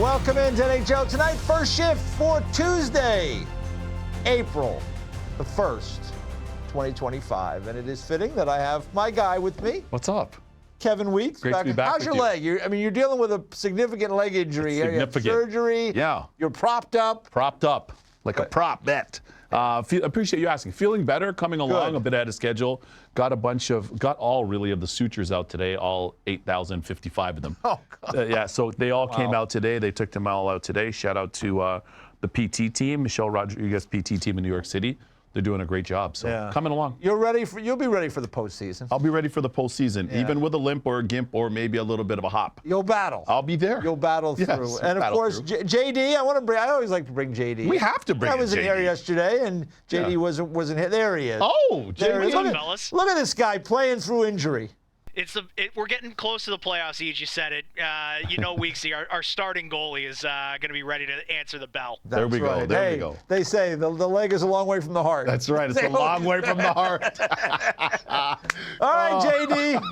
Welcome into NHL Tonight, first shift for Tuesday, April the 1st, 2025. And it is fitting that I have my guy with me. What's up? Kevin Weeks. Great to be back How's with your you. leg? You're dealing with a significant leg injury. It's You have significant. surgery. Yeah. You're propped up. Propped up, like a prop bet. Appreciate you asking. Feeling better, coming along a bit ahead of schedule. Got all really of the sutures out today, all 8,055 of them. Oh, God. Yeah, so they all came out today. They took them all out today. Shout out to the PT team, Michelle Rodriguez PT team in New York City. They're doing a great job. So coming along. You'll be ready for the postseason. I'll be ready for the postseason, even with a limp or a gimp or maybe a little bit of a hop. You'll battle. I'll be there. You'll battle through. And of course, JD, I always like to bring JD. We have to bring I was in here yesterday, and JD wasn't here. There he is. Oh, JD. Look at this guy playing through injury. We're getting close to the playoffs, Ege. You said it. Weeksy, our starting goalie is going to be ready to answer the bell. There we go. There we go. They say the leg is a long way from the heart. That's right. It's a long way from the heart. All right, JD.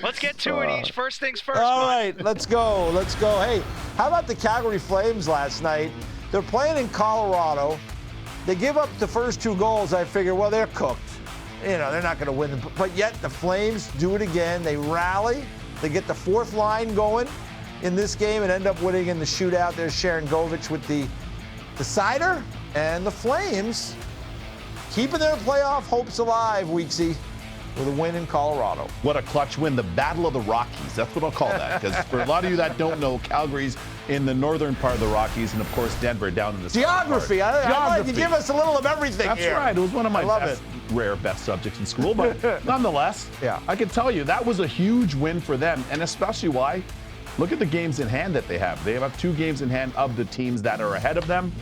Let's get to it, Ege. First things first. All right, let's go. Hey, how about the Calgary Flames last night? They're playing in Colorado. They give up the first 2 goals. I figure, well, they're cooked. They're not going to win. But yet the Flames do it again. They rally. They get the 4th line going in this game and end up winning in the shootout. There's Sharon Govich with the decider. And the Flames keeping their playoff hopes alive, Weeksy, with a win in Colorado. What a clutch win. The Battle of the Rockies. That's what I'll call that. Because for a lot of you that don't know, Calgary's in the northern part of the Rockies, and of course Denver down in the Geography. Southern part. I'd like to give us a little of everything That's here. right. It was one of my best subjects in school, but nonetheless, I can tell you that was a huge win for them, and especially why? Look at the games in hand that they have. They have 2 games in hand of the teams that are ahead of them,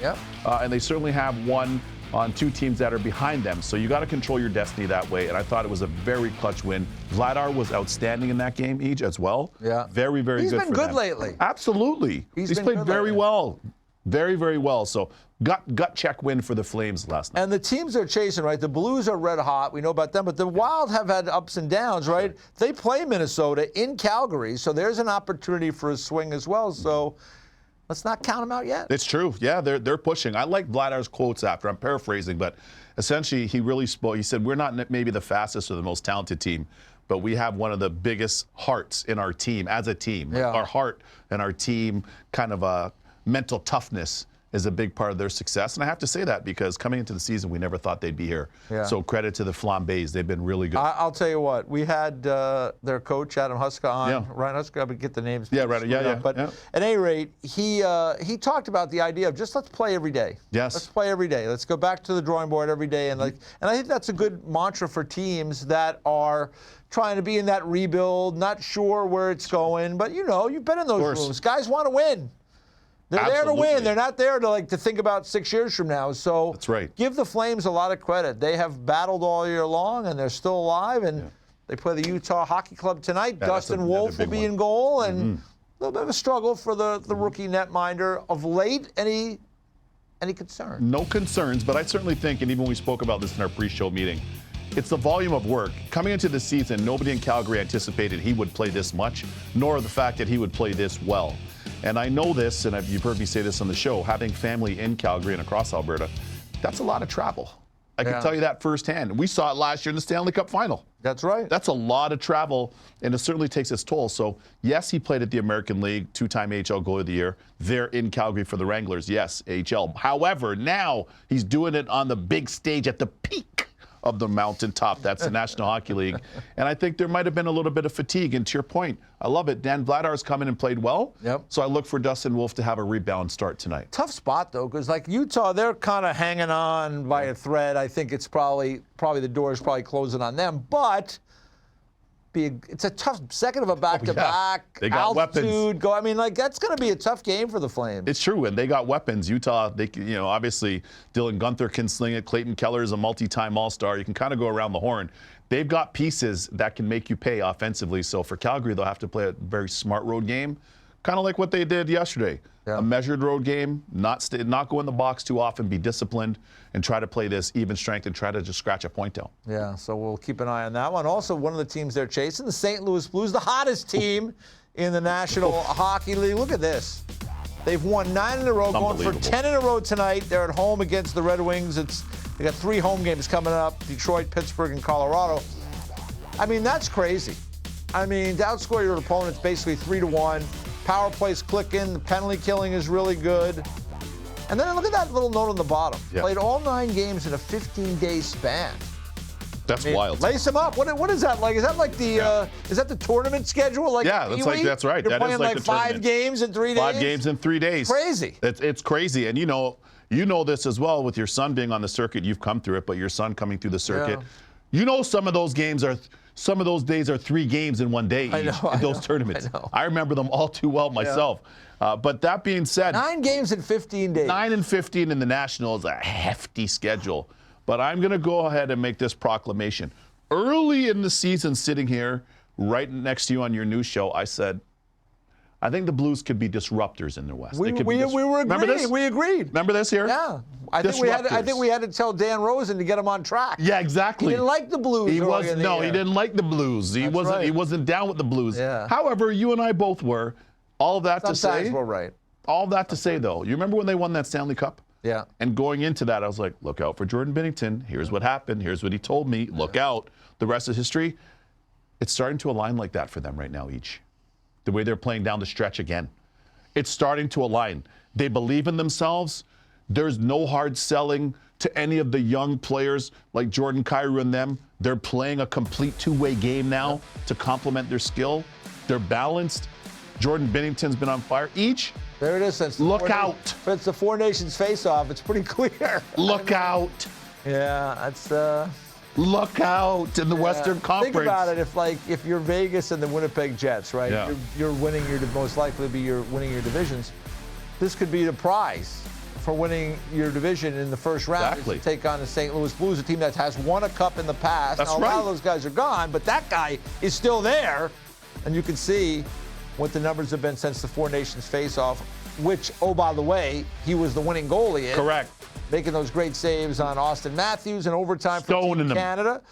and they certainly have one on 2 teams that are behind them. So you got to control your destiny that way, and I thought it was a very clutch win. Vladar was outstanding in that game, Ege, as well. Yeah. Very, very good for them. He's been good lately. Absolutely. He's played very well. Very, very well. So gut check win for the Flames last night. And the teams they're chasing, right? The Blues are red hot. We know about them. But the Wild have had ups and downs, right? Sure. They play Minnesota in Calgary. So there's an opportunity for a swing as well. So let's not count them out yet. It's true. Yeah, they're pushing. I like Vladar's quotes after. I'm paraphrasing, but essentially he really spoke. He said, we're not maybe the fastest or the most talented team, but we have one of the biggest hearts in our team as a team. Yeah. Our heart and our team kind of a mental toughness is a big part of their success. And I have to say that because coming into the season, we never thought they'd be here. Yeah. So credit to the Flambés. They've been really good. I'll tell you what. We had their coach, Adam Huska, on. Yeah. Ryan Huska, I would get the names. Yeah, right. Yeah. But at any rate, he talked about the idea of just let's play every day. Yes. Let's play every day. Let's go back to the drawing board every day. And I think that's a good mantra for teams that are trying to be in that rebuild, not sure where it's going. But, you've been in those rooms. Guys want to win. They're there to win. They're not there to think about 6 years from now. So that's right. Give the Flames a lot of credit. They have battled all year long, and they're still alive. And they play the Utah Hockey Club tonight. Yeah, Dustin Wolf will be in goal, and a little bit of a struggle for the rookie netminder of late. Any concerns? No concerns, but I certainly think, and even we spoke about this in our pre-show meeting, it's the volume of work. Coming into the season, nobody in Calgary anticipated he would play this much, nor the fact that he would play this well. And I know this, and you've heard me say this on the show, having family in Calgary and across Alberta, that's a lot of travel. I can tell you that firsthand. We saw it last year in the Stanley Cup final. That's right. That's a lot of travel, and it certainly takes its toll. So, yes, he played at the American League, 2-time AHL Goalie of the Year. They're in Calgary for the Wranglers, yes, AHL. However, now he's doing it on the big stage at the peak of the mountaintop. That's the National Hockey League. And I think there might have been a little bit of fatigue. And to your point, I love it. Dan Vladar's come in and played well. Yep. So I look for Dustin Wolf to have a rebound start tonight. Tough spot, though, because Utah, they're kind of hanging on by a thread. I think it's probably the door is probably closing on them. But it's a tough second of a back-to-back. They got altitude. weapons. That's going to be a tough game for the Flames. It's true, and they got weapons. Utah, obviously Dylan Gunther can sling it. Clayton Keller is a multi-time All-Star. You can kind of go around the horn. They've got pieces that can make you pay offensively. So for Calgary, they'll have to play a very smart road game, kind of like what they did yesterday. Yeah. A measured road game, not go in the box too often, be disciplined, and try to play this even strength and try to just scratch a point out. Yeah, so we'll keep an eye on that one. Also, one of the teams they're chasing, the St. Louis Blues, the hottest team in the National Hockey League. Look at this. They've won 9 in a row, going for Unbelievable. 10 in a row tonight. They're at home against the Red Wings. They got 3 home games coming up: Detroit, Pittsburgh, and Colorado. I mean, that's crazy. I mean, to outscore your opponents basically 3-1. Power plays clicking. The penalty killing is really good. And then look at that little note on the bottom. Yeah. Played all 9 games in a 15-day span. That's wild. Lace them up. What is that like? Is that like the is that the tournament schedule? Like Yeah, that's right. You're That playing is like like the 5 tournament. games in 3 days. 5 games in 3 days. Crazy. It's crazy, and you know this as well with your son being on the circuit. You've come through it, but your son coming through the circuit, some of those days are 3 games in one day. I know, in those tournaments. I know. I remember them all too well myself. But that being said, 9 games in 15 days. 9 and 15 in the National is a hefty schedule. But I'm going to go ahead and make this proclamation. Early in the season, sitting here right next to you on your news show, I said, I think the Blues could be disruptors in the West. We were Remember agreeing. this? We agreed. Remember this here? Yeah. I think we had to tell Dan Rosen to get him on track. Yeah, exactly. He didn't like the Blues. He didn't like the Blues. He wasn't down with the Blues. Yeah. However, you and I both were. All of that Sometimes to say, we're right. all that to say though, you remember when they won that Stanley Cup? Yeah. And going into that, I was like, look out for Jordan Binnington. Here's what happened. Here's what he told me. Look out. The rest is history. It's starting to align like that for them right now, each. The way they're playing down the stretch again. It's starting to align. They believe in themselves. There's no hard selling to any of the young players like Jordan Kyrou and them. They're playing a complete 2-way game now to complement their skill. They're balanced. Jordan Binnington's been on fire. Each, There it is. Since it's the Four Nations face-off. It's pretty clear. Look out. Yeah, that's. Look out in the Western Conference. Think about it. If you're Vegas and the Winnipeg Jets, right? Yeah. You're winning most likely to be winning your divisions. This could be the prize for winning your division in the first round. Exactly. Is to take on the St. Louis Blues, a team that has won a cup in the past. That's now, a right. lot of those guys are gone, but that guy is still there, and you can see what the numbers have been since the Four Nations face-off. Which, oh by the way, he was the winning goalie in. Correct. Making those great saves on Austin Matthews in overtime for Stoning Team them. Canada.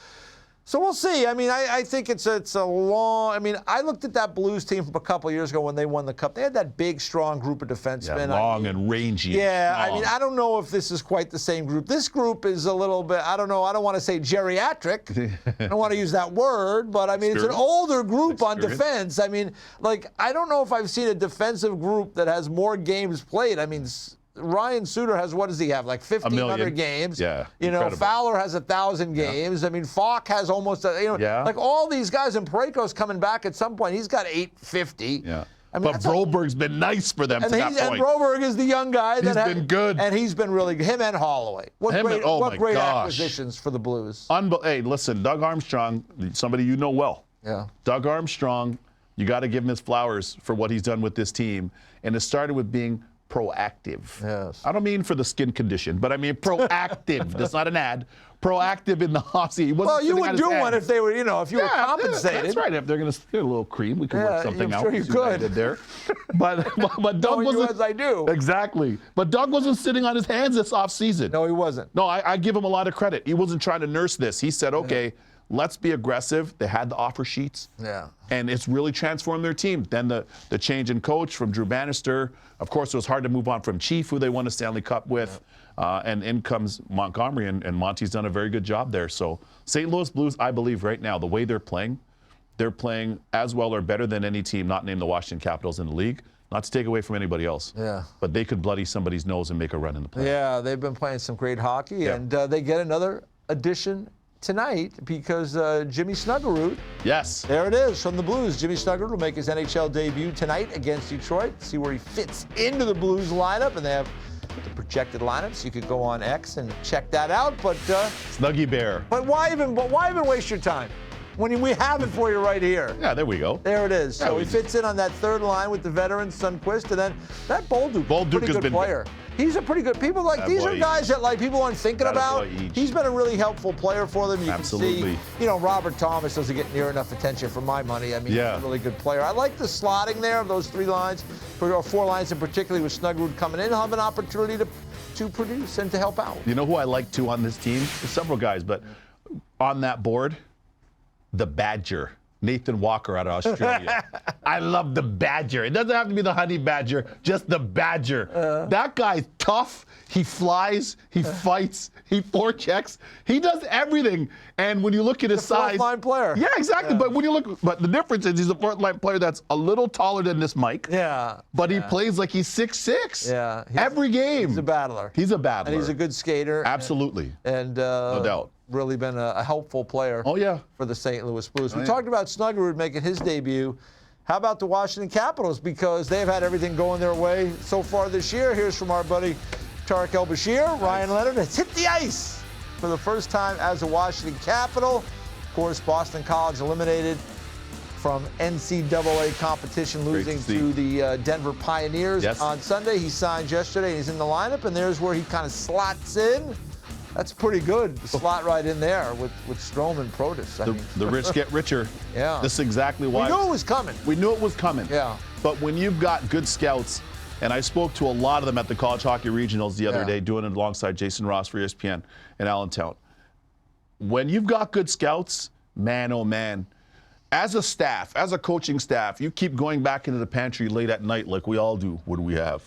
So we'll see. I mean, I think it's a long. I mean, I looked at that Blues team from a couple of years ago when they won the Cup. They had that big, strong group of defensemen. Yeah, long and rangy. Yeah, and I mean, I don't know if this is quite the same group. This group is a little bit, I don't know, I don't want to say geriatric. I don't want to use that word, but I mean, it's an older group on defense. I mean, I don't know if I've seen a defensive group that has more games played. I mean, Ryan Suter has, what does he have, like 1,500 games? Yeah. Fowler has 1,000 games. I mean, Falk has almost, like all these guys, and Parayko's coming back at some point. He's got 850. Yeah. I mean, but Broberg's been nice for them to that point. And Broberg is the young guy He's been good. And he's been really good. Him and Holloway. What great acquisitions for the Blues. Hey, listen, Doug Armstrong, somebody you know well. Yeah. Doug Armstrong, you got to give him his flowers for what he's done with this team. And it started with being proactive. Yes. I don't mean for the skin condition, but I mean proactive. That's not an ad. Proactive in the offseason. Well, you would do one if they were, if you were compensated. That's right. If they're going to get a little cream, we can work something out. Sure you could. There. But Doug wasn't. As I do. Exactly. But Doug wasn't sitting on his hands this offseason. No, he wasn't. No, I give him a lot of credit. He wasn't trying to nurse this. He said, okay, let's be aggressive. They had the offer sheets. Yeah. And it's really transformed their team. Then the change in coach from Drew Bannister. Of course, it was hard to move on from Chief, who they won a Stanley Cup with. And in comes Montgomery, and Monty's done a very good job there. So St. Louis Blues, I believe right now, the way they're playing as well or better than any team not named the Washington Capitals in the league. Not to take away from anybody else. Yeah. But they could bloody somebody's nose and make a run in the playoffs. Yeah, they've been playing some great hockey, and they get another addition tonight because Jimmy Snuggerud. Yes. There it is from the Blues. Jimmy Snuggerud will make his NHL debut tonight against Detroit. See where he fits into the Blues lineup, and they have the projected lineups. You could go on X and check that out. But Snuggy Bear. But why even waste your time when we have it for you right here? Yeah, there we go. There it is. So he fits in on that third line with the veteran Sundqvist, and then that Bolduc pretty good player. He's a pretty good. People these are guys that people aren't thinking about. He's been a really helpful player for them. You can see, Robert Thomas doesn't get near enough attention for my money. I mean, he's a really good player. I like the slotting there of those 3 lines, or 4 lines, and particularly with Snuggerud coming in, he'll have an opportunity to produce and to help out. You know who I like too on this team? There's several guys, but on that board, the Badger. Nathan Walker out of Australia. I love the Badger. It doesn't have to be the Honey Badger, just the Badger. That guy's tough. He flies. He fights. He forechecks. He does everything. And when you look at his size, fourth-line player. Yeah, exactly. But when you look, but the difference is he's a fourth-line player that's a little taller than this Mike. Yeah. But he plays like he's 6'6". Yeah. Every game. He's a battler. He's a battler. And he's a good skater. Absolutely. And no doubt. Really been a helpful player. Oh, yeah. For the St. Louis Blues. We talked about Snuggerud making his debut. How about the Washington Capitals? Because they've had everything going their way so far this year. Here's from our buddy Tarek El-Bashir. Ryan Leonard has hit the ice for the first time as a Washington Capital. Of course, Boston College eliminated from NCAA competition, losing to the Denver Pioneers on Sunday. He signed yesterday. He's in the lineup, and there's where he kind of slots in. That's pretty good. Slot right in there with Strome and Protas. The rich get richer. Yeah. This is exactly why. We knew it was coming. We knew it was coming. Yeah. But when you've got good scouts, and I spoke to a lot of them at the College Hockey Regionals the other day, doing it alongside Jason Ross for ESPN in Allentown. When you've got good scouts, man, oh man, as a staff, as a coaching staff, you keep going back into the pantry late at night like we all do. What do we have?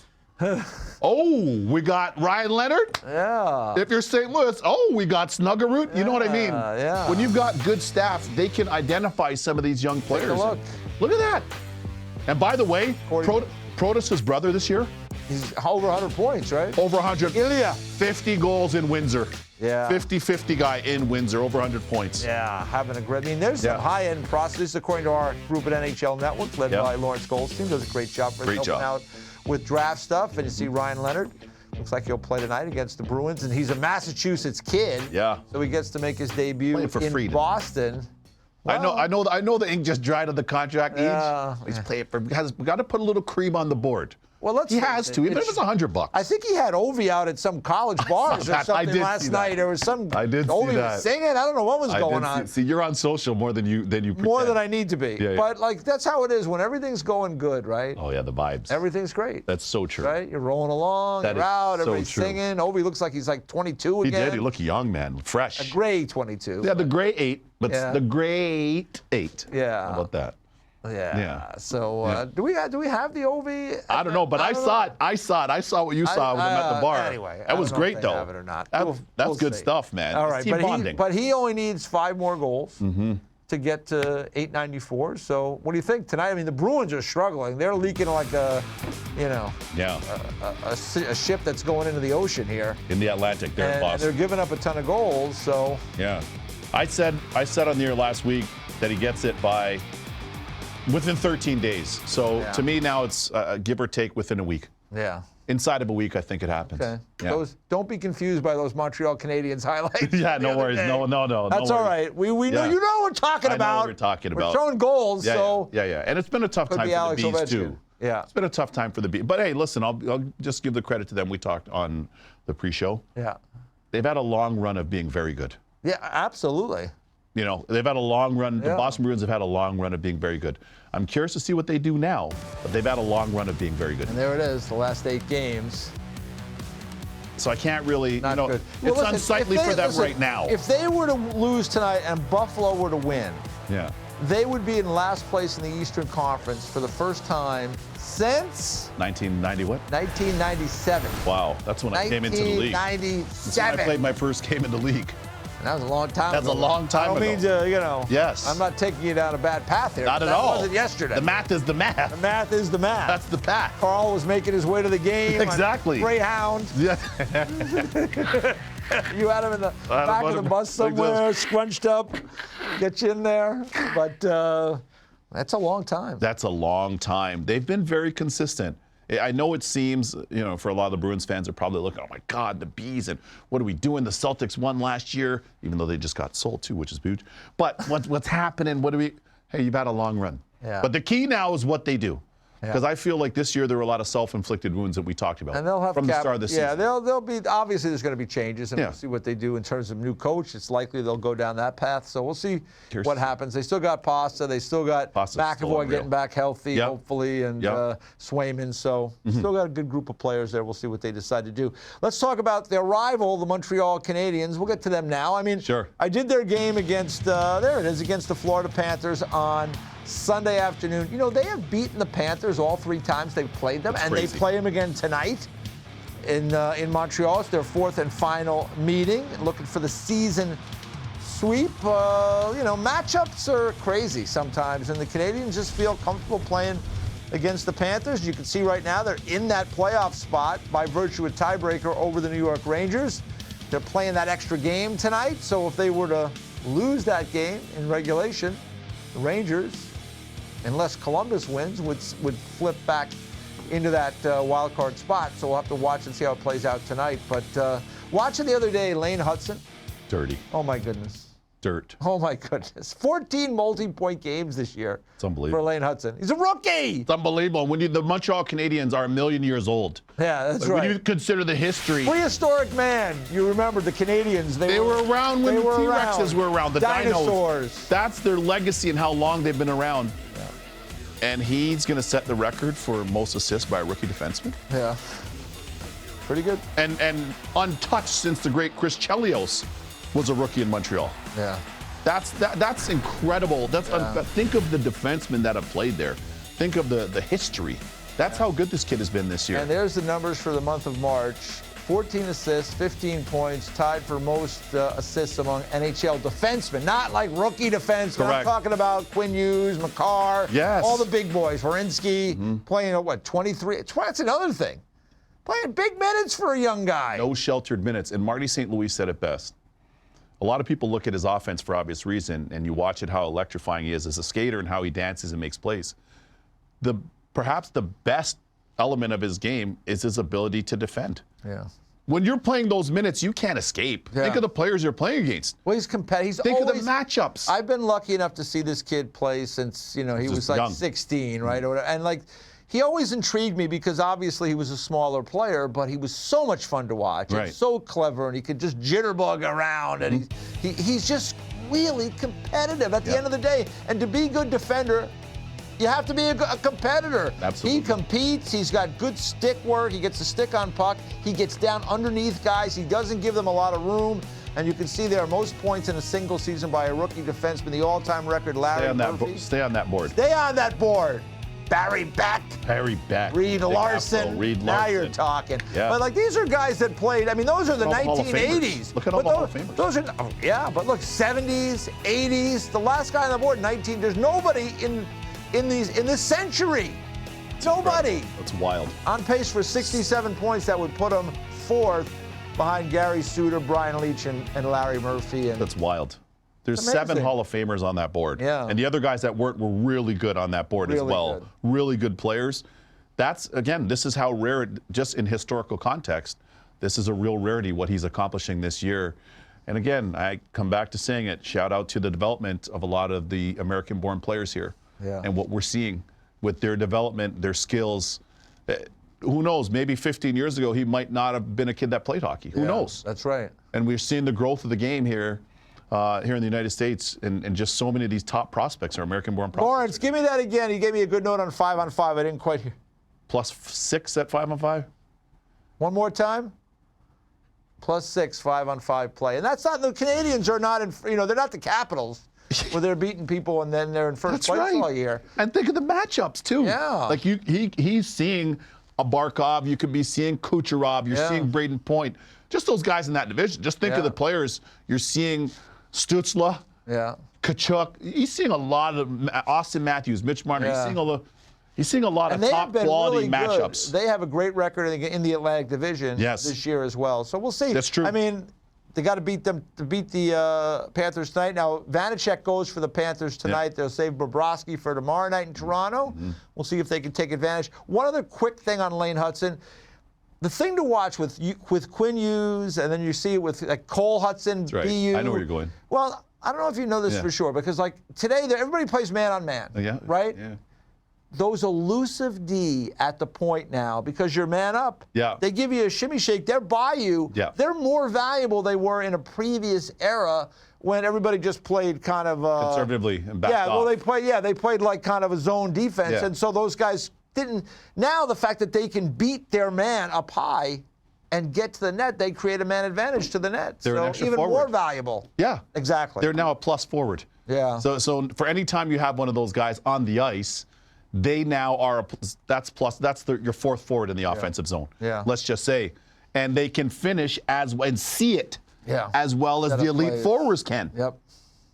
Oh, we got Ryan Leonard. Yeah. If you're St. Louis, we got Snuggerud. You know what I mean? Yeah. When you've got good staff, they can identify some of these young players. Take a look. Look at that. And by the way, Protas' brother this year? He's over 100 points, right? Over 100. Ilya. 50 goals in Windsor. Yeah. 50-50 guy in Windsor, over 100 points. Yeah, having a great. I mean, there's some high-end processes according to our group at NHL Network, led by Lawrence Goldstein. Does a great job for helping out with draft stuff. And you see Ryan Leonard. Looks like he'll play tonight against the Bruins, and he's a Massachusetts kid. Yeah. So he gets to make his debut in Boston. Well, I know the ink just dried on the contract. He's playing for. We got to put a little cream on the board. Well, he has to, even if it's $100. I think he had Ovi out at some college bars or something last night. There was some. I did Ovi see that. was singing. I don't know what was going on. See, you're on social more than you pretend. More than I need to be. Yeah, but like that's how it is when everything's going good, right? Oh yeah, the vibes. Everything's great. That's so true. Right? You're rolling along. You're out. Everybody's singing. Ovi looks like he's like 22 again. He did. He looked young, man. Fresh. A gray 22. Yeah, the gray 8, but the great 8. Yeah. How about that? Yeah. So do we have the Ovi? I don't know, but I saw it. I saw what you saw with him at the bar. Anyway, that was great though. Have it or not. That's good stuff, man. All right, but he only needs 5 more goals to get to 894. So what do you think tonight? I mean, the Bruins are struggling. They're leaking like a ship that's going into the ocean here in the Atlantic. There in Boston. And they're giving up a ton of goals. So yeah, I said on the air last week that he gets it by. Within 13 days. So to me now it's give or take within a week. Yeah. Inside of a week, I think it happens. Okay. Yeah. Don't be confused by those Montreal Canadiens highlights. Yeah, no worries. No. That's all right. We know you know what we're talking about. I know what we're talking about. We're showing goals. Yeah. And it's been a tough time for the Bees too. Yeah. It's been a tough time for the Bees. But hey, listen, I'll just give the credit to them. We talked on the pre-show. Yeah. They've had a long run of being very good. Yeah, absolutely. You know, they've had a long run. The Boston Bruins have had a long run of being very good. I'm curious to see what they do now, but they've had a long run of being very good. And there it is, the last 8 games. So I can't really, good. Well, it's unsightly for them right now. If they were to lose tonight and Buffalo were to win, they would be in last place in the Eastern Conference for the first time since 1990 what? 1997. Wow, that's when I came into the league. 1997. That's when I played my first game in the league. And that was a long time ago. That's a long time ago. I don't mean to, Yes. I'm not taking you down a bad path here. Not at all. That wasn't yesterday. The math is the math. The math is the math. That's the path. Carl was making his way to the game. Exactly. On Greyhound. Yeah. You had him in the back of the bus somewhere, scrunched up, get you in there. But that's a long time. That's a long time. They've been very consistent. I know it seems, for a lot of the Bruins fans are probably looking, oh my God, the Bees, and what are we doing? The Celtics won last year, even though they just got sold too, which is huge. But what's happening? Hey, you've had a long run. Yeah. But the key now is what they do. Because I feel like this year there were a lot of self-inflicted wounds that we talked about And they'll have from the start of the season. Yeah, they'll be, obviously there's going to be changes, and Yeah. we'll see what they do in terms of new coach. It's likely they'll go down that path, so we'll see what happens. They still got Pasta, they still got McAvoy getting back healthy, hopefully, and Swayman, so still got a good group of players there. We'll see what they decide to do. Let's talk about their rival, the Montreal Canadiens. We'll get to them now. I mean, I did their game against, there it is, against the Florida Panthers on Sunday afternoon. You know, they have beaten the Panthers all 3 times they've played them, and they play them again tonight in Montreal. It's their 4th and final meeting, looking for the season sweep. You know, matchups are crazy sometimes, and the Canadiens just feel comfortable playing against the Panthers. You can see right now they're in that playoff spot by virtue of tiebreaker over the New York Rangers. They're playing that extra game tonight, so if they were to lose that game in regulation, the Rangers, unless Columbus wins, would flip back into that wild card spot. So we'll have to watch and see how it plays out tonight. But watching the other day, Lane Hudson. Dirty. Oh, my goodness. Dirt. Oh, my goodness. 14 multi-point games this year. It's unbelievable. For Lane Hudson. He's a rookie. It's unbelievable. When the Montreal Canadiens are 1,000,000 years old. Yeah, that's right. When you consider the history. Prehistoric man. You remember the Canadiens. They were around when the T-Rexes were around. The dinosaurs. Dinos. That's their legacy and how long they've been around. Yeah. And he's going to set the record for most assists by a rookie defenseman. Yeah. Pretty good. And untouched since the great Chris Chelios was a rookie in Montreal. Yeah. That's incredible. Think of the defensemen that have played there. Think of the history. That's how good this kid has been this year. And there's the numbers for the month of March. 14 assists, 15 points, tied for most assists among NHL defensemen. Not like rookie defensemen. Correct. I'm talking about Quinn Hughes, Makar, all the big boys. Werenski playing at what, 23? That's another thing. Playing big minutes for a young guy. No sheltered minutes. And Marty St. Louis said it best. A lot of people look at his offense for obvious reason, and you watch it how electrifying he is as a skater and how he dances and makes plays. Perhaps the best element of his game is his ability to defend. Yeah. When you're playing those minutes, you can't escape. Yeah. Think of the players you're playing against. Well, he's competitive. Think of the matchups. I've been lucky enough to see this kid play since, he was like young. 16, right? And like, he always intrigued me because obviously he was a smaller player, but he was so much fun to watch. Right. And so clever, and he could just jitterbug around, and he's just really competitive at the end of the day. And to be a good defender, you have to be a competitor. Absolutely. He competes. He's got good stick work. He gets the stick on puck. He gets down underneath guys. He doesn't give them a lot of room. And you can see there are most points in a single season by a rookie defenseman. The all-time record, Larry Murphy. Stay on that board. Stay on that board. Barry Beck. Reed Larson. Now you're talking. Yeah. But like, these are guys that played. I mean, those are the 1980s. Look at all the Hall of Famers. Those are, but look, 70s, 80s. The last guy on the board, 19. There's nobody in this century. Nobody. That's wild. On pace for 67 points. That would put him 4th behind Gary Suter, Brian Leach, and Larry Murphy. That's wild. There's 7 Hall of Famers on that board. Yeah. And the other guys that weren't were really good on that board as well. Good. Really good players. This is how rare, just in historical context, this is a real rarity what he's accomplishing this year. And again, I come back to saying it, shout out to the development of a lot of the American-born players here. Yeah. And what we're seeing with their development, their skills. Who knows, maybe 15 years ago, he might not have been a kid that played hockey. Who knows? That's right. And we're seeing the growth of the game here in the United States, and just so many of these top prospects are American-born prospects. Lawrence, give me that again. You gave me a good note on 5-on-5. I didn't quite hear. +6 at 5-on-5? One more time? +6, 5-on-5 play. And that's not, the Canadians are not in, they're not the Capitals where they're beating people and then they're in first place all year. And think of the matchups, too. Yeah. Like, he's seeing a Barkov. You could be seeing Kucherov. You're seeing Braden Point. Just those guys in that division. Just think of the players. You're seeing Stützle, Kachuk. He's seeing a lot of Austin Matthews, Mitch Marner. He's seeing a lot of top quality matchups. They have a great record in the Atlantic Division this year as well. So we'll see. That's true. I mean, they got to beat the Panthers tonight. Now, Vanacek goes for the Panthers tonight. They'll save Bobrovsky for tomorrow night in Toronto. We'll see if they can take advantage. One other quick thing on Lane Hudson. The thing to watch with Quinn Hughes, and then you see it with like Cole Hudson, That's right. BU. I know where you're going. Well, I don't know if you know this for sure, because like today, everybody plays man on man, right? Yeah. those elusive D at the point now, because you're man up. Yeah. They give you a shimmy shake. They're by you. Yeah. They're more valuable than they were in a previous era when everybody just played kind of conservatively and backed off. well, they played like kind of a zone defense, Yeah. and so those guys didn't. Now the fact that they can beat their man up high and get to the net, they create a man advantage to the net. They're an so extra even forward. more valuable. Yeah. Exactly. They're now a plus forward. Yeah. So for any time you have one of those guys on the ice, they now are your fourth forward in the offensive zone. Yeah. Let's just say, and they can finish and see it as well as the elite forwards can. Yep.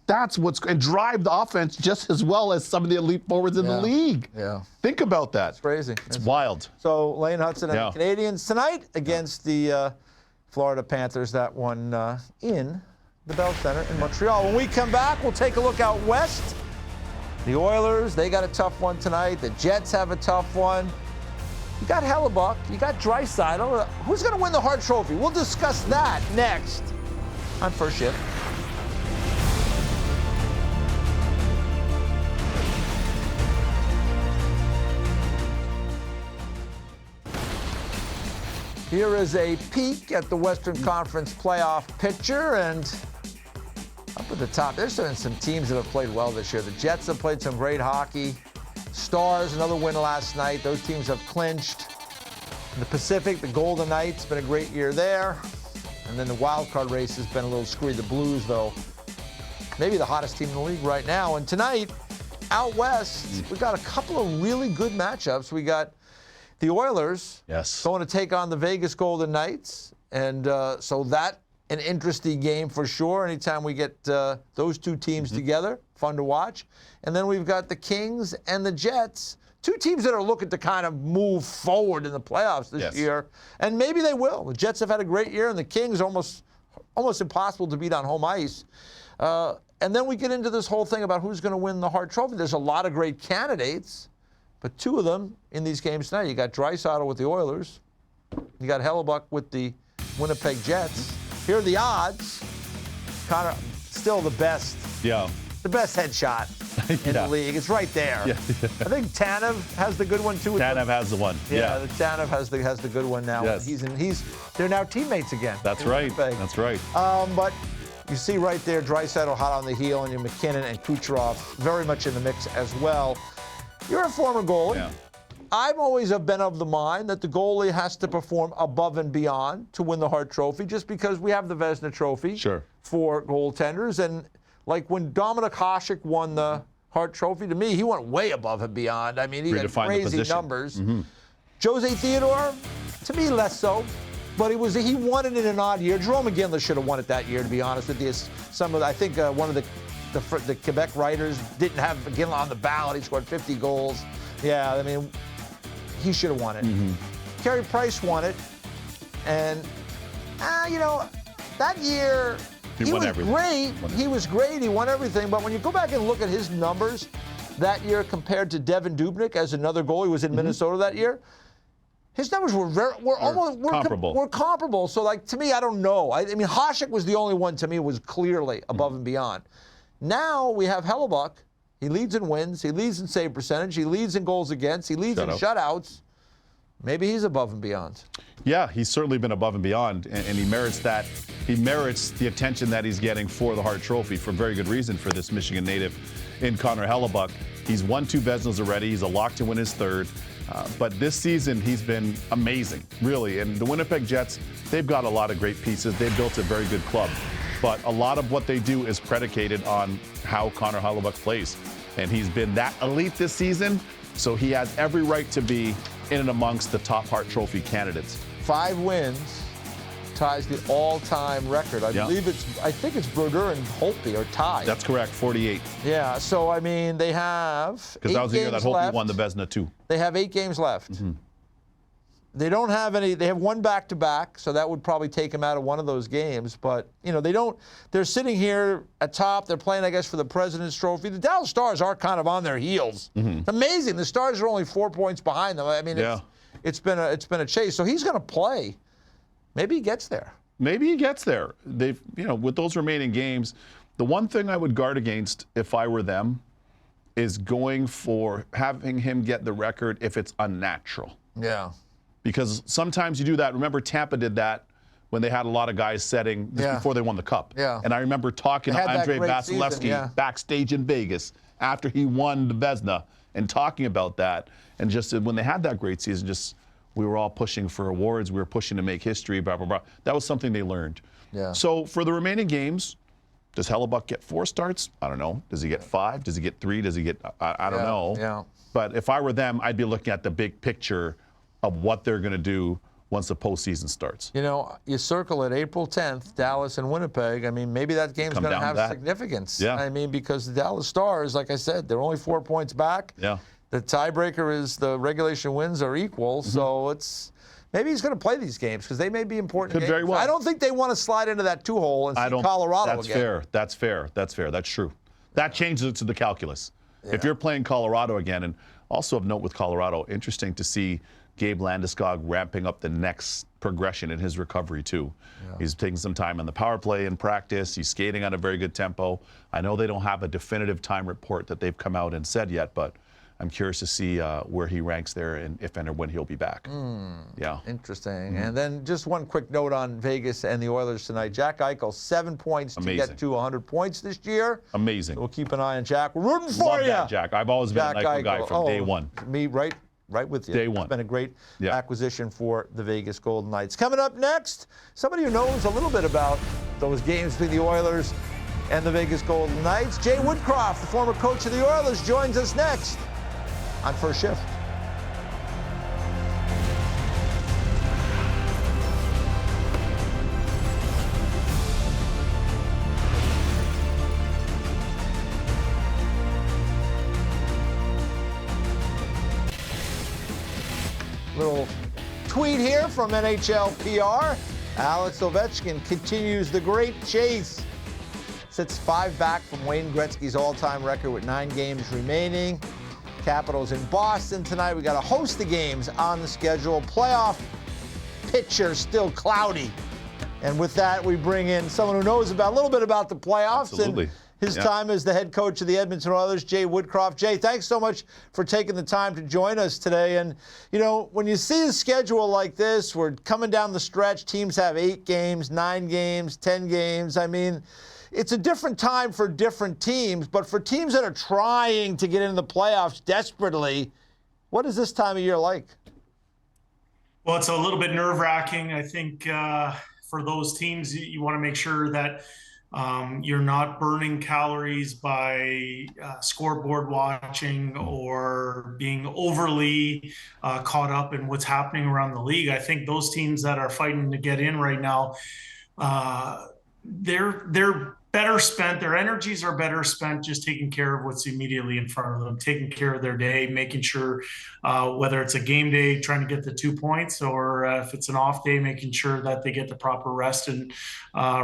That's and drive the offense just as well as some of the elite forwards in the league. Yeah. Think about that. It's crazy. It's wild. So Lane Hudson and the Canadians tonight against the Florida Panthers. That one in the Bell Center in Montreal. When we come back, we'll take a look out west. The Oilers, they got a tough one tonight. The Jets have a tough one. You got Hellebuck. You got Draisaitl. Who's going to win the Hart Trophy? We'll discuss that next on First Shift. Here is a peek at the Western Conference playoff picture, and up at the top, there's been some teams that have played well this year. The Jets have played some great hockey. Stars, another win last night. Those teams have clinched. In the Pacific, the Golden Knights, been a great year there. And then the wild card race has been a little screwy. The Blues, though, maybe the hottest team in the league right now. And tonight, out west, we got a couple of really good matchups. We got the Oilers going to take on the Vegas Golden Knights. And so that an interesting game for sure. Anytime we get those two teams together, fun to watch. And then we've got the Kings and the Jets, two teams that are looking to kind of move forward in the playoffs this year. And maybe they will. The Jets have had a great year, and the Kings almost impossible to beat on home ice. And then we get into this whole thing about who's going to win the Hart Trophy. There's a lot of great candidates, but two of them in these games tonight. You got Draisaitl with the Oilers. You got Hellebuck with the Winnipeg Jets. Here are the odds. Connor, still the best. Yeah. The best headshot in the league. It's right there. Yeah. I think Tanev has the good one too. Tanev has the one. Yeah, the Tanev has the good one now. Yes. They're now teammates again. That's right. That's right. But you see right there, Draisaitl hot on the heel, and your McKinnon and Kucherov very much in the mix as well. You're a former goalie. Yeah. I've always been of the mind that the goalie has to perform above and beyond to win the Hart Trophy, just because we have the Vezina Trophy for goaltenders. And like when Dominik Hasek won the Hart Trophy, to me, he went way above and beyond. I mean, he had crazy numbers. Jose Theodore, to me, less so. But he won it in an odd year. Jerome McGinley should have won it that year, to be honest with you. I think one of the Quebec writers didn't have McGinley on the ballot. He scored 50 goals. Yeah, I mean, he should have won it. Carey Price won it. And, that year, he was great. He was great. He won everything. But when you go back and look at his numbers that year compared to Devan Dubnyk as another goalie who was in Minnesota that year, his numbers were almost comparable. Were comparable. So, like, to me, I don't know. I mean, Hasek was the only one, to me, was clearly above and beyond. Now we have Hellebuck. He leads in wins. He leads in save percentage. He leads in goals against. He leads in shutouts. Maybe he's above and beyond. Yeah, he's certainly been above and beyond, and he merits that. He merits the attention that he's getting for the Hart Trophy for very good reason for this Michigan native in Connor Hellebuck. He's won 2 Vezinas already. He's a lock to win his 3rd. But this season, he's been amazing, really. And the Winnipeg Jets, they've got a lot of great pieces. They've built a very good club. But a lot of what they do is predicated on how Connor Hellebuck plays. And he's been that elite this season, so he has every right to be in and amongst the top Hart Trophy candidates. 5 wins ties the all-time record. I think it's Brodeur and Holtby are tied. That's correct, 48. Yeah, so, I mean, they have 8 games left. Because that was the year that Holtby won the Vezina, too. They have 8 games left. They don't have any. They have 1 back-to-back, so that would probably take them out of one of those games. But, they don't. They're sitting here at top. They're playing, I guess, for the President's Trophy. The Dallas Stars are kind of on their heels. It's amazing. The Stars are only 4 points behind them. I mean, it's been a chase. So he's going to play. Maybe he gets there. Maybe he gets there. They've, with those remaining games, the one thing I would guard against if I were them is going for having him get the record if it's unnatural. Yeah. Because sometimes you do that. Remember, Tampa did that when they had a lot of guys setting just before they won the Cup. Yeah. And I remember talking to Andrei Vasilevsky backstage in Vegas after he won the Vezina and talking about that. And just when they had that great season, we were all pushing for awards. We were pushing to make history, blah, blah, blah. That was something they learned. Yeah. So for the remaining games, does Hellebuck get 4 starts? I don't know. Does he get 5? Does he get 3? Does he get, I don't know. Yeah. But if I were them, I'd be looking at the big picture of what they're going to do once the postseason starts. You know, you circle it April 10th, Dallas and Winnipeg. I mean, maybe that game's going to have significance. Yeah. I mean, because the Dallas Stars, like I said, they're only 4 points back. Yeah. The tiebreaker is the regulation wins are equal, so it's maybe he's going to play these games because they may be important Could games. very well. I don't think they want to slide into that 2-hole and see Colorado That's again. fair. That's fair. That's fair. That's true. That changes it to the calculus. Yeah. If you're playing Colorado again, and also of note with Colorado, interesting to see Gabe Landeskog ramping up the next progression in his recovery too. Yeah. He's taking some time on the power play in practice. He's skating at a very good tempo. I know they don't have a definitive time report that they've come out and said yet, but I'm curious to see where he ranks there and if and when he'll be back. Yeah. Interesting. And then just one quick note on Vegas and the Oilers tonight. Jack Eichel, 7 points to get to 100 points this year. Amazing. So we'll keep an eye on Jack. We're rooting for you. Love that, Jack. I've always been an Eichel guy from day one. Me, right with you. Day one. It's been a great acquisition for the Vegas Golden Knights. Coming up next, somebody who knows a little bit about those games between the Oilers and the Vegas Golden Knights. Jay Woodcroft, the former coach of the Oilers, joins us next on First Shift. Little tweet here from NHL PR. Alex Ovechkin continues the great chase. Sits 5 back from Wayne Gretzky's all-time record with 9 games remaining. Capitals in Boston tonight. We got a host of games on the schedule. Playoff picture still cloudy. And with that, we bring in someone who knows a little bit about the playoffs. Absolutely. And his time as the head coach of the Edmonton Oilers, Jay Woodcroft. Jay, thanks so much for taking the time to join us today. And, you know, when you see a schedule like this, we're coming down the stretch, teams have 8 games, 9 games, 10 games. I mean, it's a different time for different teams, but for teams that are trying to get into the playoffs desperately, what is this time of year like? Well, it's a little bit nerve-wracking. I think for those teams, you want to make sure that you're not burning calories by scoreboard watching or being overly caught up in what's happening around the league. I think those teams that are fighting to get in right now, they're better spent. Their energies are better spent just taking care of what's immediately in front of them, taking care of their day, making sure whether it's a game day, trying to get the 2 points, or if it's an off day, making sure that they get the proper rest and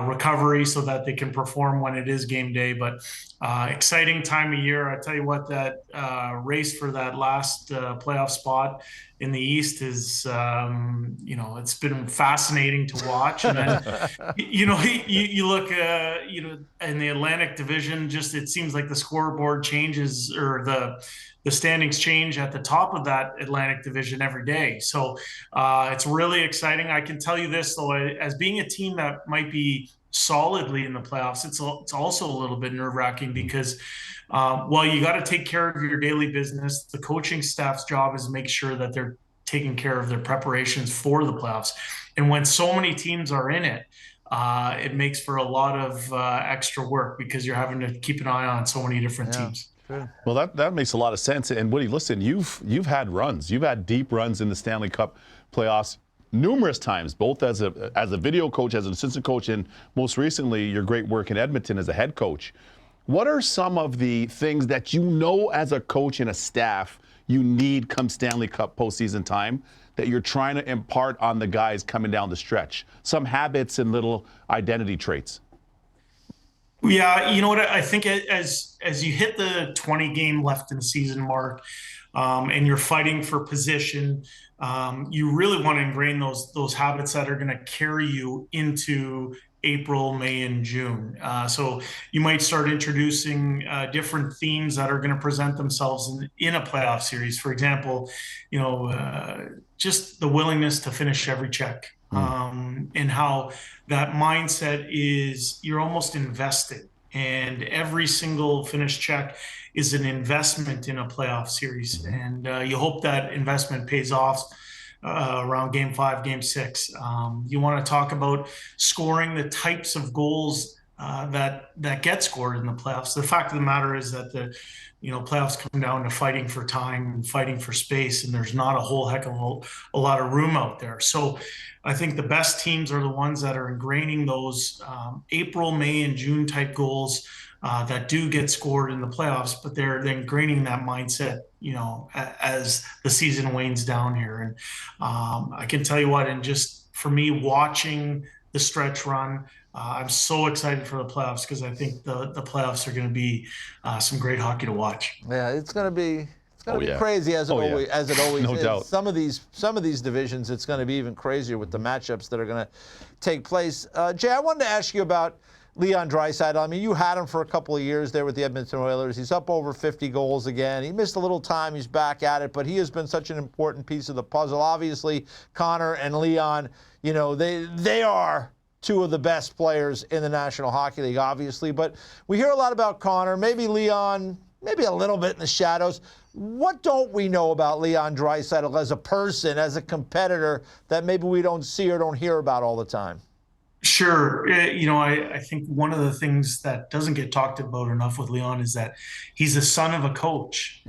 recovery so that they can perform when it is game day. But exciting time of year. I tell you what, that race for that last playoff spot in the East is, it's been fascinating to watch. And then, you look, in the Atlantic Division, just it seems like the scoreboard changes or the standings change at the top of that Atlantic Division every day. So it's really exciting. I can tell you this, though, as being a team that might be solidly in the playoffs, it's also a little bit nerve-wracking because while you got to take care of your daily business, the coaching staff's job is to make sure that they're taking care of their preparations for the playoffs. And when so many teams are in it, it makes for a lot of extra work because you're having to keep an eye on so many different teams. Sure. Well, that makes a lot of sense. And Woody, listen, you've had runs. You've had deep runs in the Stanley Cup playoffs numerous times, both as a video coach, as an assistant coach, and most recently your great work in Edmonton as a head coach. What are some of the things that you know as a coach and a staff you need come Stanley Cup postseason time that you're trying to impart on the guys coming down the stretch? Some habits and little identity traits. Yeah, you know what? I think as you hit the 20 game left in the season mark, and you're fighting for position, you really want to ingrain those habits that are going to carry you into April, May, and June. So you might start introducing different themes that are going to present themselves in a playoff series. For example, just the willingness to finish every check, and how that mindset is you're almost invested. And every single finished check is an investment in a playoff series. And you hope that investment pays off around game 5, game 6. You want to talk about scoring the types of goals that get scored in the playoffs. The fact of the matter is that the playoffs come down to fighting for time and fighting for space, and there's not a whole heck of a lot of room out there. So I think the best teams are the ones that are ingraining those April, May, and June type goals that do get scored in the playoffs, but they're ingraining that mindset, as the season wanes down here. And I can tell you what, and just for me watching the stretch run, I'm so excited for the playoffs because I think the playoffs are going to be some great hockey to watch. Yeah, it's going to be crazy as it always No is. doubt. Some of these divisions, it's going to be even crazier with the matchups that are going to take place. Jay, I wanted to ask you about Leon Draisaitl. I mean, you had him for a couple of years there with the Edmonton Oilers. He's up over 50 goals again. He missed a little time. He's back at it, but he has been such an important piece of the puzzle. Obviously, Connor and Leon, they are two of the best players in the National Hockey League, obviously. But we hear a lot about Connor, maybe Leon, maybe a little bit in the shadows. What don't we know about Leon Draisaitl as a person, as a competitor, that maybe we don't see or don't hear about all the time? Sure. I think one of the things that doesn't get talked about enough with Leon is that he's the son of a coach.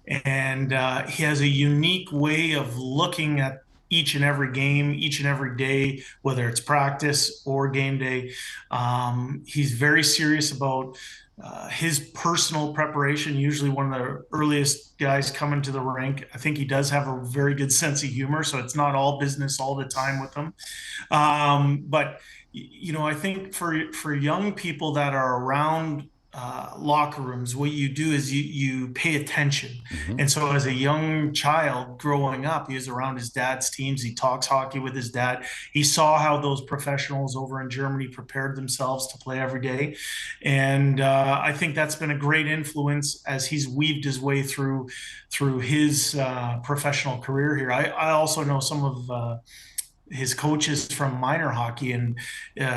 And he has a unique way of looking at each and every game, each and every day, whether it's practice or game day. He's very serious about his personal preparation, usually one of the earliest guys coming to the rink. I think he does have a very good sense of humor, so it's not all business all the time with him. But I think for young people that are around locker rooms, what you do is you pay attention. And so as a young child growing up, he was around his dad's teams. He talks hockey with his dad. He saw how those professionals over in Germany prepared themselves to play every day. And I think that's been a great influence as he's weaved his way through his professional career here. I also know some of his coaches from minor hockey, and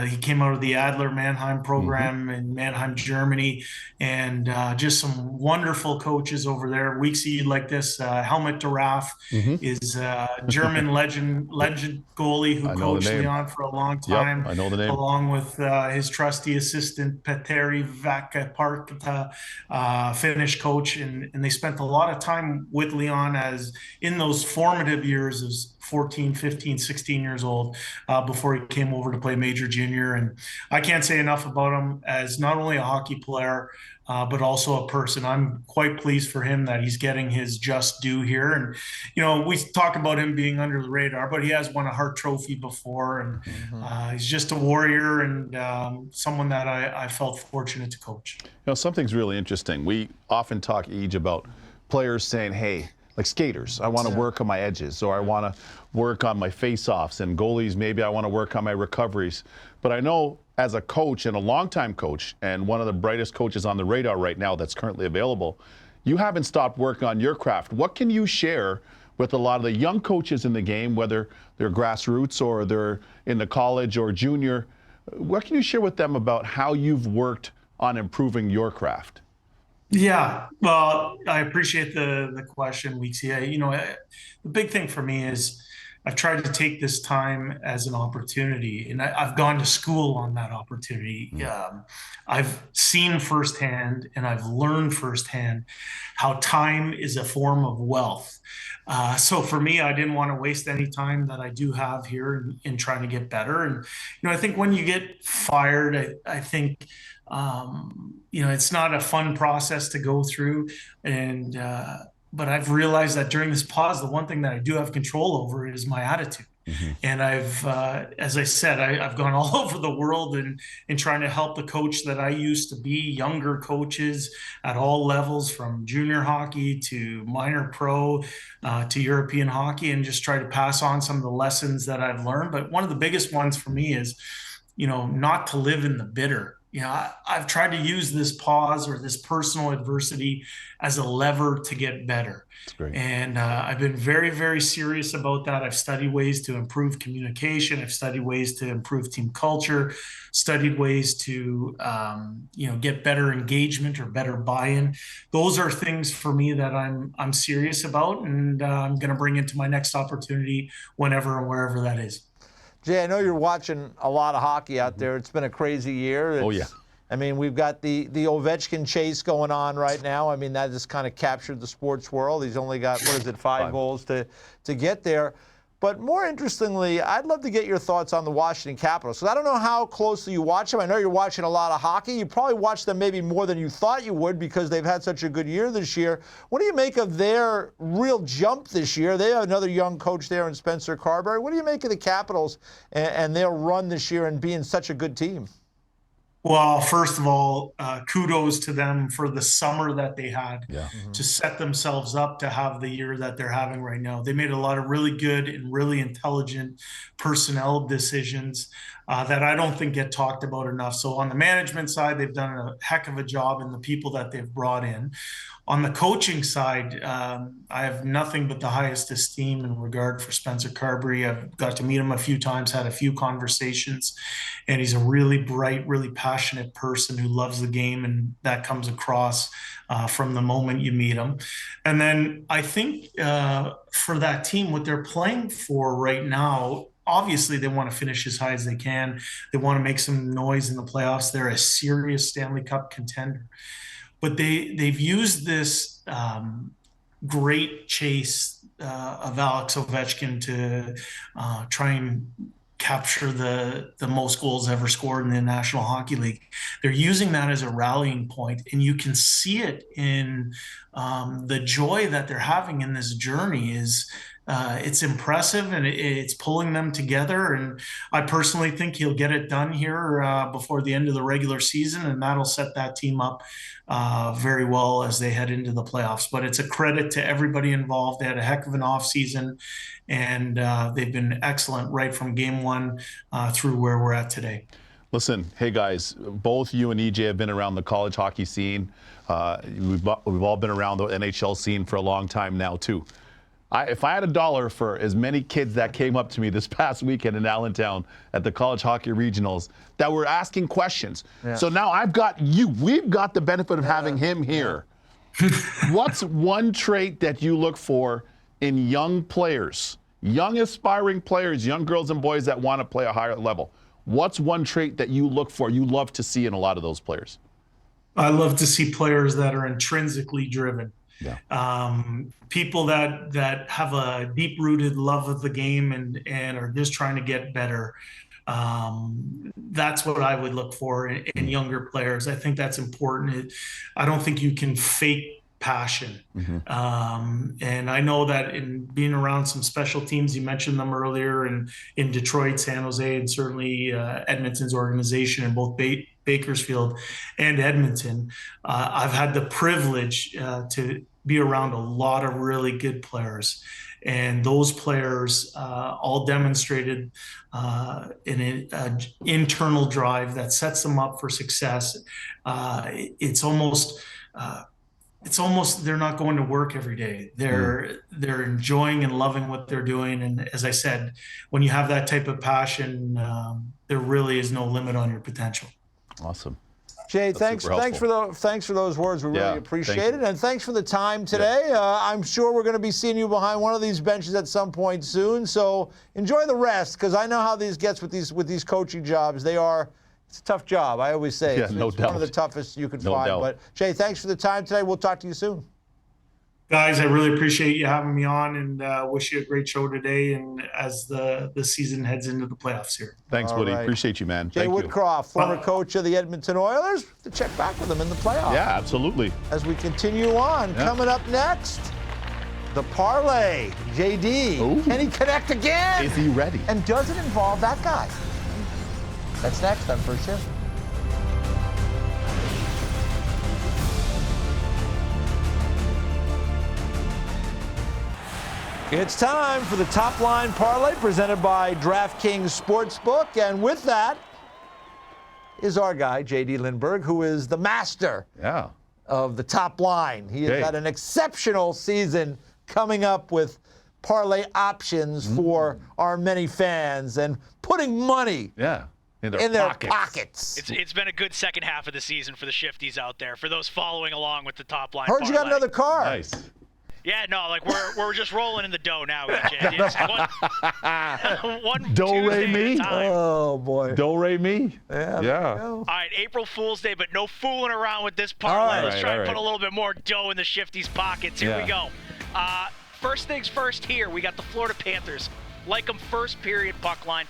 he came out of the Adler Mannheim program in Mannheim, Germany, and just some wonderful coaches over there. Weeksy like this. Helmut de Raaf is a German legend goalie who coached Leon for a long time. Yep, I know the name. Along with his trusty assistant Petteri Vakaparkta, Finnish coach, and they spent a lot of time with Leon as in those formative years as 14, 15, 16 years old before he came over to play Major Junior. And I can't say enough about him as not only a hockey player, but also a person. I'm quite pleased for him that he's getting his just due here. And, we talk about him being under the radar, but he has won a Hart Trophy before. And he's just a warrior and someone that I felt fortunate to coach. Something's really interesting. We often talk, Ege, about players saying, hey, like skaters, I want to work on my edges, or I want to work on my face-offs, and goalies, maybe I want to work on my recoveries. But I know as a coach and a longtime coach, and one of the brightest coaches on the radar right now that's currently available, you haven't stopped working on your craft. What can you share with a lot of the young coaches in the game, whether they're grassroots or they're in the college or junior? What can you share with them about how you've worked on improving your craft? Yeah, well, I appreciate the question, Weeksy. The big thing for me is I've tried to take this time as an opportunity, and I've gone to school on that opportunity. I've seen firsthand and I've learned firsthand how time is a form of wealth. So for me, I didn't want to waste any time that I do have here in trying to get better. And, I think when you get fired, I think, it's not a fun process to go through. And, but I've realized that during this pause, the one thing that I do have control over is my attitude. And I've, as I said, I've gone all over the world in trying to help the coach that I used to be, younger coaches at all levels, from junior hockey to minor pro to European hockey, and just try to pass on some of the lessons that I've learned. But one of the biggest ones for me is not to live in the bitter. I've tried to use this pause or this personal adversity as a lever to get better. That's great. And I've been very, very serious about that. I've studied ways to improve communication. I've studied ways to improve team culture, studied ways to, get better engagement or better buy-in. Those are things for me that I'm serious about, and I'm going to bring into my next opportunity whenever and wherever that is. Jay, I know you're watching a lot of hockey out there. It's been a crazy year. Oh, yeah. I mean, we've got the Ovechkin chase going on right now. I mean, that has kind of captured the sports world. He's only got, 5 goals to get there. But more interestingly, I'd love to get your thoughts on the Washington Capitals. So I don't know how closely you watch them. I know you're watching a lot of hockey. You probably watch them maybe more than you thought you would because they've had such a good year this year. What do you make of their real jump this year? They have another young coach there in Spencer Carberry. What do you make of the Capitals and their run this year and being such a good team? Well, first of all, kudos to them for the summer that they had to set themselves up to have the year that they're having right now. They made a lot of really good and really intelligent personnel decisions that I don't think get talked about enough. So on the management side, they've done a heck of a job in the people that they've brought in. On the coaching side, I have nothing but the highest esteem and regard for Spencer Carberry. I've got to meet him a few times, had a few conversations, and he's a really bright, really passionate person who loves the game, and that comes across from the moment you meet him. And then I think for that team, what they're playing for right now, obviously they want to finish as high as they can. They want to make some noise in the playoffs. They're a serious Stanley Cup contender. But they've used this great chase of Alex Ovechkin to try and capture the most goals ever scored in the National Hockey League. They're using that as a rallying point, and you can see it in the joy that they're having in this journey. It's impressive, and it's pulling them together. And I personally think he'll get it done here before the end of the regular season, and that'll set that team up very well as they head into the playoffs. But it's a credit to everybody involved. They had a heck of an offseason, and they've been excellent right from game one through where we're at today. Listen, hey guys, both you and EJ have been around the college hockey scene. We've all been around the NHL scene for a long time now too. If I had $1 for as many kids that came up to me this past weekend in Allentown at the college hockey regionals that were asking questions. Yeah. So now I've got you. We've got the benefit of having him here. What's one trait that you look for in young players, young aspiring players, young girls and boys that want to play a higher level? What's one trait that you look for, you love to see in a lot of those players? I love to see players that are intrinsically driven. Yeah. People that have a deep-rooted love of the game and are just trying to get better. That's what I would look for in younger players. I think that's important. I don't think you can fake passion. And I know that in being around some special teams, you mentioned them earlier, and in Detroit, San Jose, and certainly Edmonton's organization in both Bakersfield and Edmonton, I've had the privilege to be around a lot of really good players. And those players all demonstrated an internal drive that sets them up for success. It's almost they're not going to work every day. They're enjoying and loving what they're doing. And as I said, when you have that type of passion, there really is no limit on your potential. Awesome. Jay, thanks for those words. We really appreciate it. And thanks for the time today. I'm sure we're going to be seeing you behind one of these benches at some point soon. So enjoy the rest, because I know how these gets with these coaching jobs. It's a tough job. I always say it's one of the toughest you can find. Doubt. But Jay, thanks for the time today. We'll talk to you soon. Guys, I really appreciate you having me on, and wish you a great show today, and as the season heads into the playoffs here. Thanks, Woody. Right. Appreciate you, man. Jay Woodcroft, former coach of the Edmonton Oilers. To check back with them in the playoffs. Yeah, absolutely. As we continue on, coming up next, the parlay. JD, Ooh. Can he connect again? Is he ready? And does it involve that guy? That's next on First Shift. It's time for the Top Line Parlay presented by DraftKings Sportsbook. And with that, is our guy, J.D. Lindbergh, who is the master of the top line. He has had an exceptional season coming up with parlay options for our many fans and putting money in their pockets. It's been a good second half of the season for the shifties out there, for those following along with the top line. Heard you got another car. Nice. Yeah, no, like we're just rolling in the dough now, EJ. It's one Do Tuesday re mi. at a time. Oh, boy. Do re mi. Yeah. All right, April Fool's Day, but no fooling around with this parlay. Let's try and put a little bit more dough in the shifties' pockets. Here we go. First things first here, we got the Florida Panthers. Like them, first period puck line.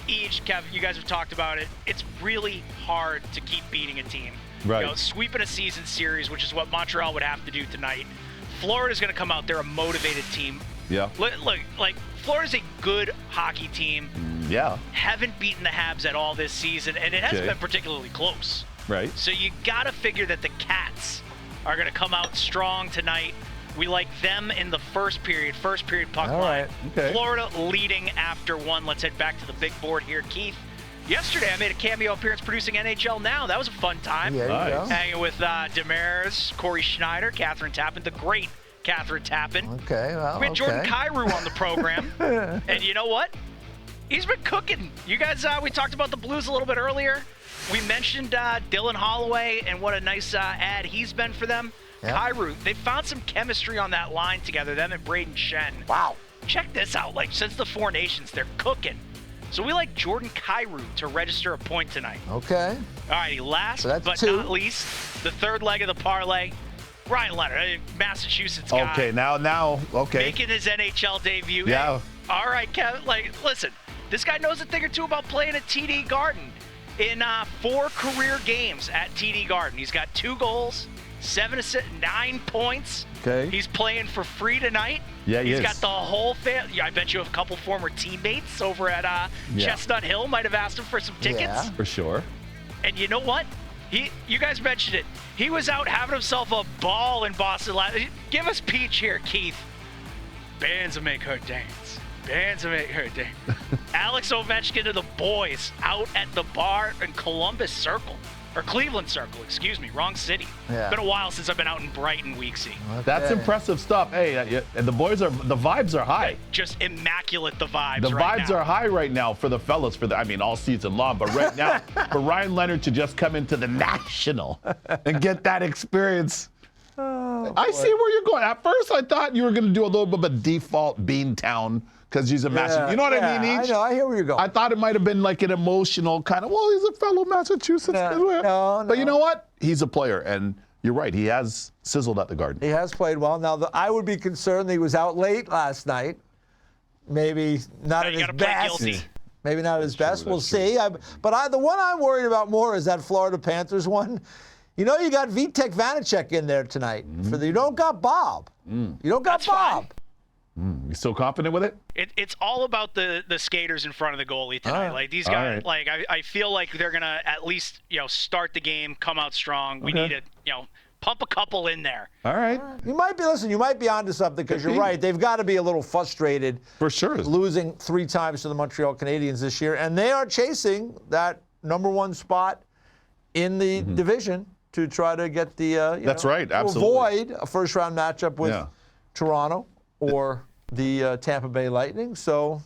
Kev, you guys have talked about it. It's really hard to keep beating a team. Right. You know, sweeping a season series, which is what Montreal would have to do tonight. Florida's going to come out. They're a motivated team. Yeah. Look, like, Florida's a good hockey team. Yeah. Haven't beaten the Habs at all this season, and it hasn't been particularly close. Right. So you got to figure that the Cats are going to come out strong tonight. We like them in the first period puck line. All right. Okay. Florida leading after one. Let's head back to the big board here. Keith, yesterday I made a cameo appearance producing NHL Now. That was a fun time. Yeah, Nice. you go. Hanging with Demers, Corey Schneider, Catherine Tappan, the great Catherine Tappan. Okay, well, We had Jordan Kyrou on the program. And you know what? He's been cooking. You guys, we talked about the Blues a little bit earlier. We mentioned Dylan Holloway and what a nice ad he's been for them. Yep. Kyrou, they found some chemistry on that line together, them and Braden Shen. Wow. Check this out. Like, since the Four Nations, they're cooking. So we like Jordan Kyrou to register a point tonight. Okay. All righty, last So that's but two. not least, the third leg of the parlay. Ryan Leonard, Massachusetts guy. Okay, now, okay. Making his NHL debut. Yeah. Hey, all right, Kevin. Like, listen, this guy knows a thing or two about playing at TD Garden. In 4 career games at TD Garden, he's got 2 goals, 7 assists, 9 points. Okay. He's playing for free tonight. Yeah, he He's is. got the whole family. I bet you a couple former teammates over at Chestnut Hill might have asked him for some tickets. Yeah. For sure. And you know what? You guys mentioned it. He was out having himself a ball in Boston last. Give us Peach here, Keith. Bands will make her dance. Bands will make her dance. Alex Ovechkin and the boys out at the bar in Columbus Circle. Or Cleveland Circle, excuse me. Wrong city. Yeah. Been a while since I've been out in Brighton, Weeksy. That's impressive stuff. Hey, and the vibes are high. Just immaculate the vibes. The right vibes now. are high right now for the fellas, all season long. But right now, for Ryan Leonard to just come into the National and get that experience. I see where you're going. At first, I thought you were going to do a little bit of a default Beantown because he's a Massachusetts. You know what I mean, Each? I know. I hear where you're going. I thought it might have been like an emotional kind of, well, he's a fellow Massachusetts. No. But you know what? He's a player, and you're right. He has sizzled at the Garden. He has played well. Now, I would be concerned that he was out late last night. Maybe not at You his gotta play best. guilty. Maybe not at his best. We'll that's true. see. The one I'm worried about more is that Florida Panthers one. You know, you got Vitek Vanacek in there tonight. You don't got Bob. You don't got That's Bob. fine. You still confident with it? It's all about the skaters in front of the goalie tonight. Like these All guys, right. I feel like they're gonna at least start the game, come out strong. We need to pump a couple in there. All right. You might be onto something because you're right. They've got to be a little frustrated. For sure. Losing 3 times to the Montreal Canadiens this year, and they are chasing that number 1 spot in the division to try to get the. That's right, to absolutely. avoid a first-round matchup with Toronto or the Tampa Bay Lightning. So.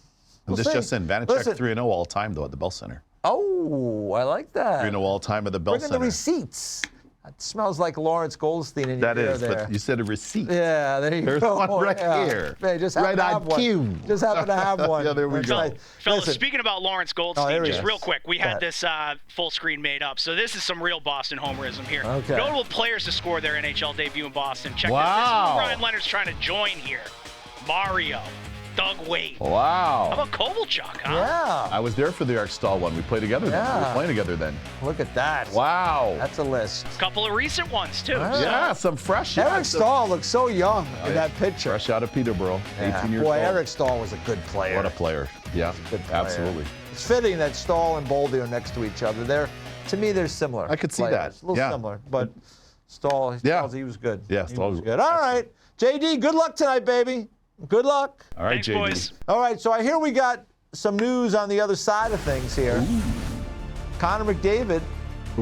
We'll This see. just in. Vanacek Listen. 3-0 all time, though, at the Bell Center. Oh, I like that. 3-0 all time at the Bell Bring in Center. the receipts. That smells like Lawrence Goldstein in your That ear is, there. but you said a receipt. Yeah, there you There's go. one right here. They just happen Right to on have one. cue. Just happen to have one. Yeah, there we That's go. right. Fellas, Listen, speaking about Lawrence there Goldstein, he just is. real quick, we Go had ahead. this full screen made up. So this is some real Boston homerism here. Okay. Notable players to score their NHL debut in Boston. Check this. This is Wow. what Ryan Leonard's trying to join here. Mario, Doug Wade. How Wow. about Kovalchuk, huh? yeah, I was there for the Eric Stahl one. We played together then. We Yeah. were playing together then. look at that. Wow. That's a list. Couple of recent ones, too. Wow. So- Yeah, some fresh. Eric Stahl looks so young in that picture. Fresh out of Peterborough, 18 years Boy, old. Eric Stahl was a good player. What a player. Yeah, Good player. absolutely. It's fitting that Stahl and Boldy are next to each other. To me, they're similar. I could see players. that. A little Yeah. similar, but Stahl, he was good. Yeah, He Stahl was was good. All right, JD, good luck tonight, baby. Good luck. All right, Thanks, JD. boys. All right, so I hear we got some news on the other side of things here. Connor McDavid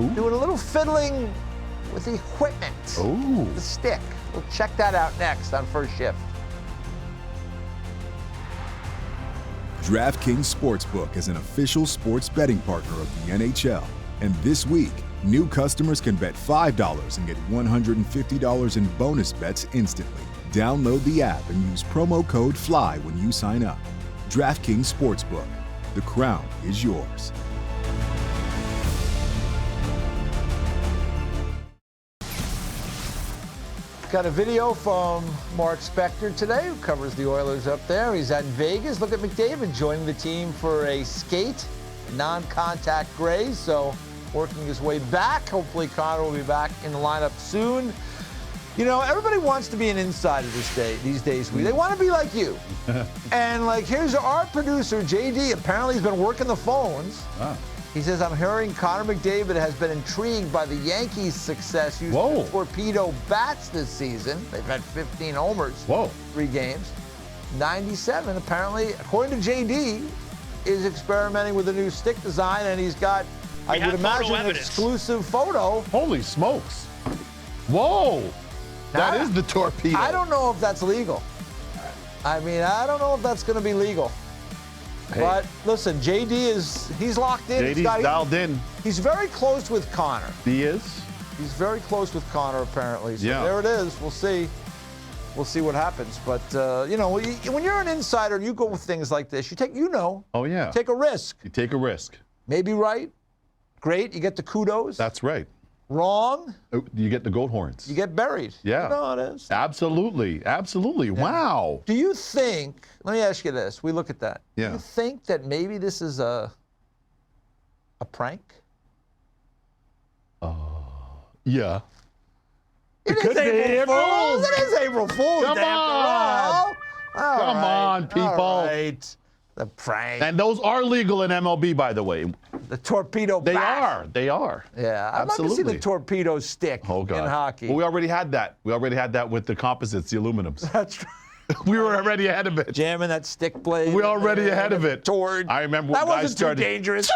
doing a little fiddling with the equipment, the stick. We'll check that out next on First Shift. DraftKings Sportsbook is an official sports betting partner of the NHL. And this week, new customers can bet $5 and get $150 in bonus bets instantly. Download the app and use promo code FLY when you sign up. DraftKings Sportsbook. The crown is yours. Got a video from Mark Spector today, who covers the Oilers up there. He's at Vegas. Look at McDavid joining the team for a skate, non-contact gray, so working his way back. Hopefully Connor will be back in the lineup soon. You know, everybody wants to be an insider these days. They want to be like you. And like, here's our producer, JD. Apparently he's been working the phones. He says, I'm hearing Connor McDavid has been intrigued by the Yankees' success using torpedo bats this season. They've had 15 homers, 3 games. 97, apparently, according to JD, is experimenting with a new stick design, and he's got, I would imagine, an exclusive photo. Holy smokes. Whoa. Now, that is the torpedo. I don't know if that's legal. I mean, I don't know if that's going to be legal. Hey. But listen, he's locked in. JD's dialed in. He's very close with Connor. He is? He's very close with Connor, apparently. So yeah. There it is. We'll see. We'll see what happens. But, you know, when you're an insider and you go with things like this, you take a risk. You take a risk. Maybe right. Great. You get the kudos. That's right. Wrong. You get the goat horns. You get buried. Yeah. You know how it is. Absolutely. Absolutely. Yeah. Wow. Do you think, let me ask you this. We look at that. Yeah. Do you think that maybe this is a prank? Yeah. It is April Fool's. It is April Fool's. Come on. Come on, people. All right. The prank. And those are legal in MLB, by the way. The torpedo bat. They are. Yeah, I'd love to see the torpedo stick in hockey. Well, we already had that. We already had that with the composites, the aluminums. That's right. We were already ahead of it. Jamming that stick blade. We already ahead of it. Torch. I remember when guys started. That wasn't too dangerous.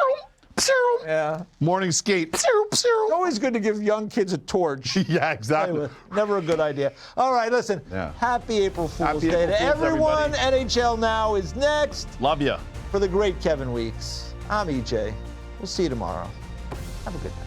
Yeah. Morning skate. It's always good to give young kids a torch. Yeah, exactly. Never a good idea. All right, listen. Yeah. Happy April Fool's Day to everyone. NHL Now is next. Love you. For the great Kevin Weeks, I'm EJ. We'll see you tomorrow. Have a good night.